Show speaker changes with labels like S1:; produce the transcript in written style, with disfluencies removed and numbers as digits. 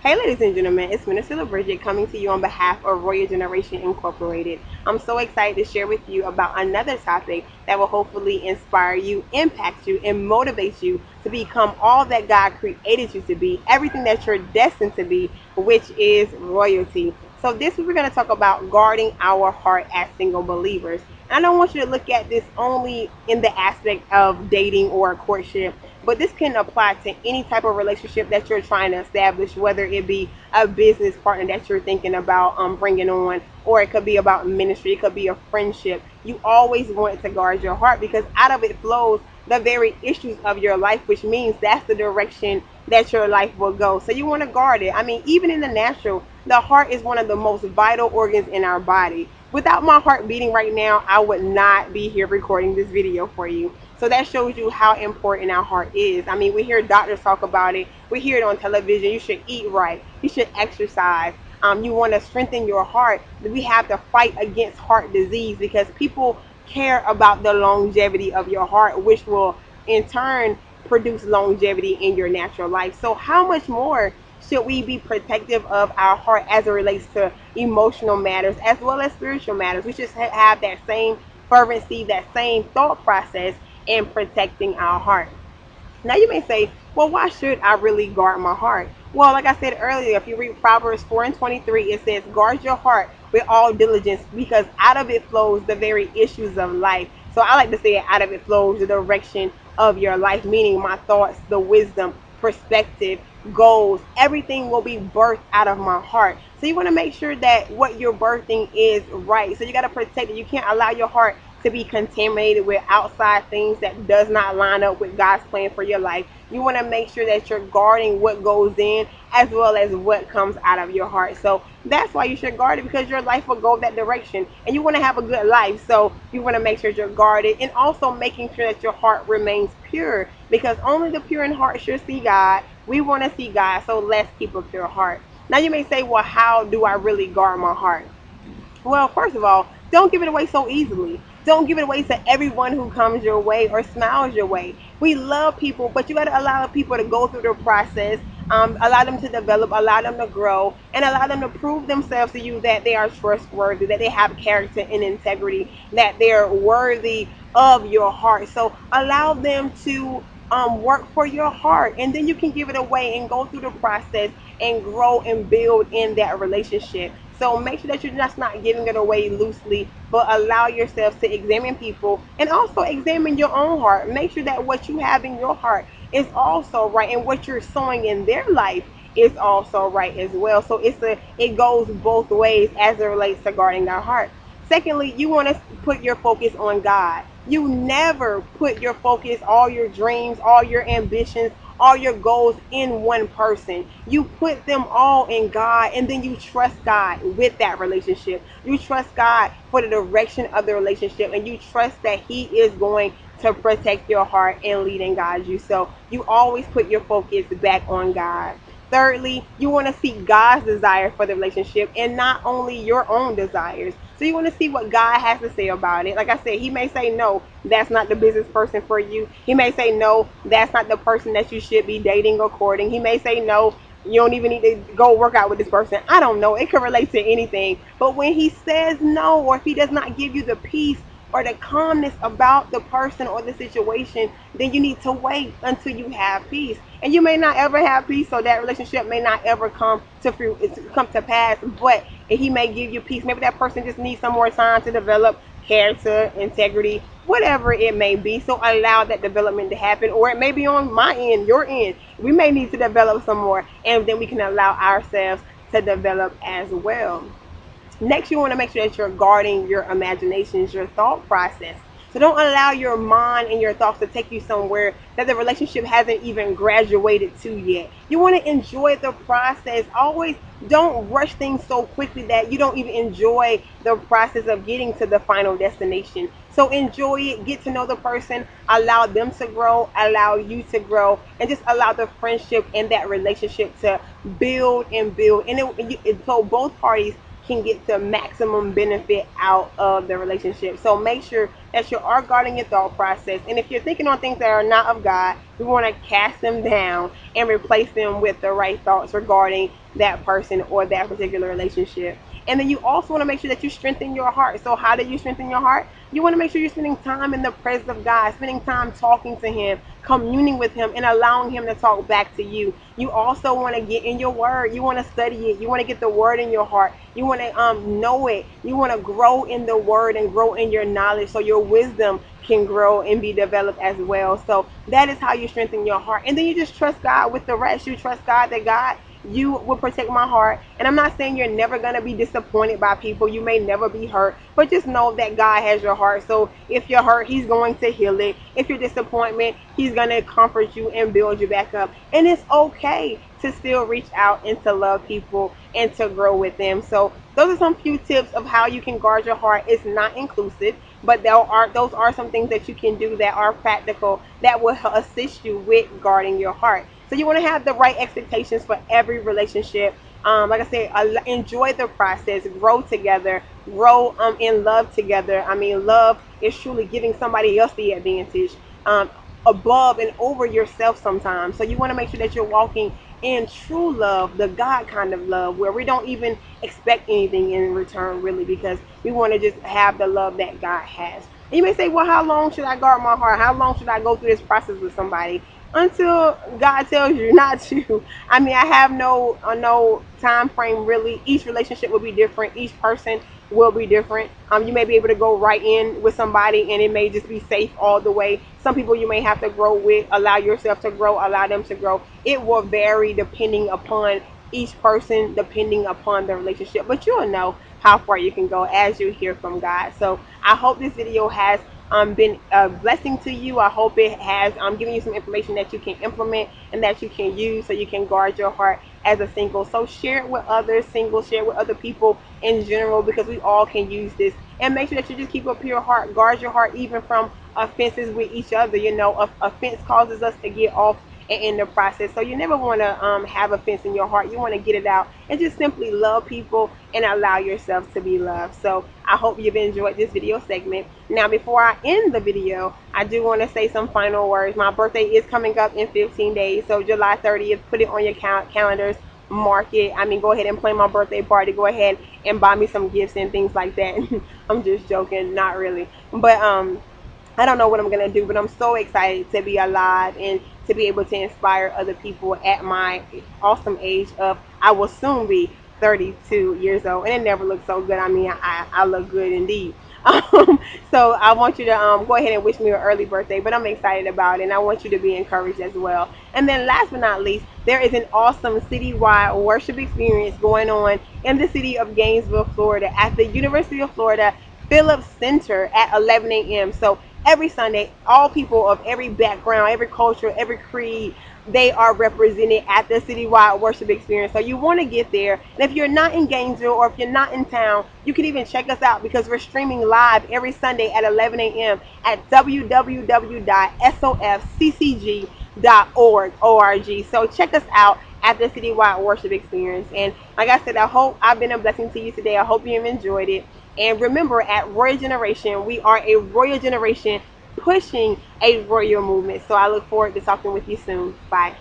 S1: Hey, ladies and gentlemen, it's Minister Bridget coming to you on behalf of Royal Generation Incorporated. I'm so excited to share with you about another topic that will hopefully inspire you, impact you, and motivate you to become all that God created you to be, everything that you're destined to be, which is royalty. So this week we're going to talk about guarding our heart as single believers. And I don't want you to look at this only in the aspect of dating or courtship, but this can apply to any type of relationship that you're trying to establish, whether it be a business partner that you're thinking about bringing on, or it could be about ministry, it could be a friendship. You always want to guard your heart because out of it flows the very issues of your life, which means that's the direction that your life will go. So you want to guard it. I mean, even in the natural, the heart is one of the most vital organs in our body. Without my heart beating right now, I would not be here recording this video for you. So that shows you how important our heart is. I mean, we hear doctors talk about it. We hear it on television. You should eat right. You should exercise. You want to strengthen your heart. We have to fight against heart disease because people care about the longevity of your heart, which will in turn produce longevity in your natural life. So how much more should we be protective of our heart as it relates to emotional matters as well as spiritual matters? We should have that same fervency, that same thought process in protecting our heart. Now you may say, well, why should I really guard my heart? Well, like I said earlier, if you read Proverbs 4 and 23, it says, guard your heart with all diligence because out of it flows the very issues of life. So I like to say out of it flows the direction of your life, meaning my thoughts, the wisdom, perspective, goals, everything will be birthed out of my heart. So you want to make sure that what you're birthing is right. So you got to protect it. You can't allow your heart to be contaminated with outside things that does not line up with God's plan for your life. You want to make sure that you're guarding what goes in as well as what comes out of your heart. So that's why you should guard it, because your life will go that direction and you want to have a good life. So you want to make sure you're guarded, and also making sure that your heart remains pure, because only the pure in heart should see God. We want to see God, so let's keep a pure heart. Now you may say, well, how do I really guard my heart? Well, first of all, don't give it away so easily. Don't give it away to everyone who comes your way or smiles your way. We love people, but you got to allow people to go through the process, allow them to develop, allow them to grow, and allow them to prove themselves to you that they are trustworthy, that they have character and integrity, that they're worthy of your heart. So allow them to work for your heart, and then you can give it away and go through the process and grow and build in that relationship. So make sure that you're just not giving it away loosely, but allow yourself to examine people and also examine your own heart. Make sure that what you have in your heart is also right, and what you're sowing in their life is also right as well. So it goes both ways as it relates to guarding our heart. Secondly, you want to put your focus on God. You never put your focus, all your dreams, all your ambitions, all your goals in one person. You put them all in God, and then you trust God with that relationship. You trust God for the direction of the relationship, and you trust that He is going to protect your heart and lead and guide you. So you always put your focus back on God. Thirdly, you want to seek God's desire for the relationship and not only your own desires. So you want to see what God has to say about it. Like I said, He may say, no, that's not the business person for you. He may say, no, that's not the person that you should be dating or courting. He may say, no, you don't even need to go work out with this person. I don't know. It could relate to anything. But when He says no, or if He does not give you the peace or the calmness about the person or the situation, then you need to wait until you have peace. And you may not ever have peace, so that relationship may not ever come to pass. But He may give you peace. Maybe that person just needs some more time to develop character, integrity, whatever it may be. So allow that development to happen, or it may be on my end, your end. We may need to develop some more, and then we can allow ourselves to develop as well. Next, you want to make sure that you're guarding your imaginations, your thought process. So don't allow your mind and your thoughts to take you somewhere that the relationship hasn't even graduated to yet. You want to enjoy the process. Always don't rush things so quickly that you don't even enjoy the process of getting to the final destination. So enjoy it, get to know the person, allow them to grow, allow you to grow, and just allow the friendship and that relationship to build and build. And so both parties can get the maximum benefit out of the relationship. So make sure that you are guarding your thought process. And if you're thinking on things that are not of God, we want to cast them down and replace them with the right thoughts regarding that person or that particular relationship. And then you also want to make sure that you strengthen your heart. So how do you strengthen your heart? You want to make sure you're spending time in the presence of God, spending time talking to Him, communing with Him, and allowing Him to talk back to you. You also want to get in your Word. You want to study it. You want to get the Word in your heart. You want to know it. You want to grow in the Word and grow in your knowledge so your wisdom can grow and be developed as well. So that is how you strengthen your heart. And then you just trust God with the rest. You trust God that God, you will protect my heart. And I'm not saying you're never going to be disappointed by people. You may never be hurt, but just know that God has your heart. So if you're hurt, He's going to heal it. If you're disappointment, He's going to comfort you and build you back up. And it's okay to still reach out and to love people and to grow with them. So those are some few tips of how you can guard your heart. It's not inclusive, but those are some things that you can do that are practical that will assist you with guarding your heart. So you want to have the right expectations for every relationship. Like I said, enjoy the process, grow together, grow in love together. I mean, love is truly giving somebody else the advantage above and over yourself sometimes. So you want to make sure that you're walking in true love, the God kind of love, where we don't even expect anything in return, really, because we want to just have the love that God has. And you may say, well, how long should I guard my heart? How long should I go through this process with somebody? Until God tells you not to. I mean, I have no time frame really. Each relationship will be different. Each person will be different. You may be able to go right in with somebody and it may just be safe all the way. Some people you may have to grow with, allow yourself to grow, allow them to grow. It will vary depending upon each person, depending upon the relationship. But you'll know how far you can go as you hear from God. So I hope this video has been a blessing to you. I hope it has given you some information that you can implement and that you can use so you can guard your heart as a single. So share it with others, singles, share it with other people in general, because we all can use this. And make sure that you just keep a pure heart. Guard your heart even from offenses with each other. You know, offense causes us to get off and in the process. So you never want to have offense in your heart. You want to get it out and just simply love people and allow yourself to be loved. So I hope you've enjoyed this video segment. Now, before I end the video, I do want to say some final words. My birthday is coming up in 15 days. So July 30th, put it on your calendars. Mark it. I mean, go ahead and plan my birthday party. Go ahead and buy me some gifts and things like that. I'm just joking, not really. But I don't know what I'm gonna do, but I'm so excited to be alive and to be able to inspire other people at my awesome age of, I will soon be 32 years old, and it never looks so good. I mean, I look good indeed. So I want you to go ahead and wish me an early birthday, but I'm excited about it, and I want you to be encouraged as well. And then last but not least, there is an awesome citywide worship experience going on in the city of Gainesville, Florida at the University of Florida Phillips Center at 11 a.m. So every Sunday, all people of every background, every culture, every creed, they are represented at the citywide worship experience. So you want to get there. And if you're not in Gainesville or if you're not in town, you can even check us out because we're streaming live every Sunday at 11 a.m. at www.sofccg.org. So check us out at the citywide worship experience. And like I said, I hope I've been a blessing to you today. I hope you've enjoyed it. And remember, at Royal Generation, we are a royal generation pushing a royal movement. So I look forward to talking with you soon. Bye.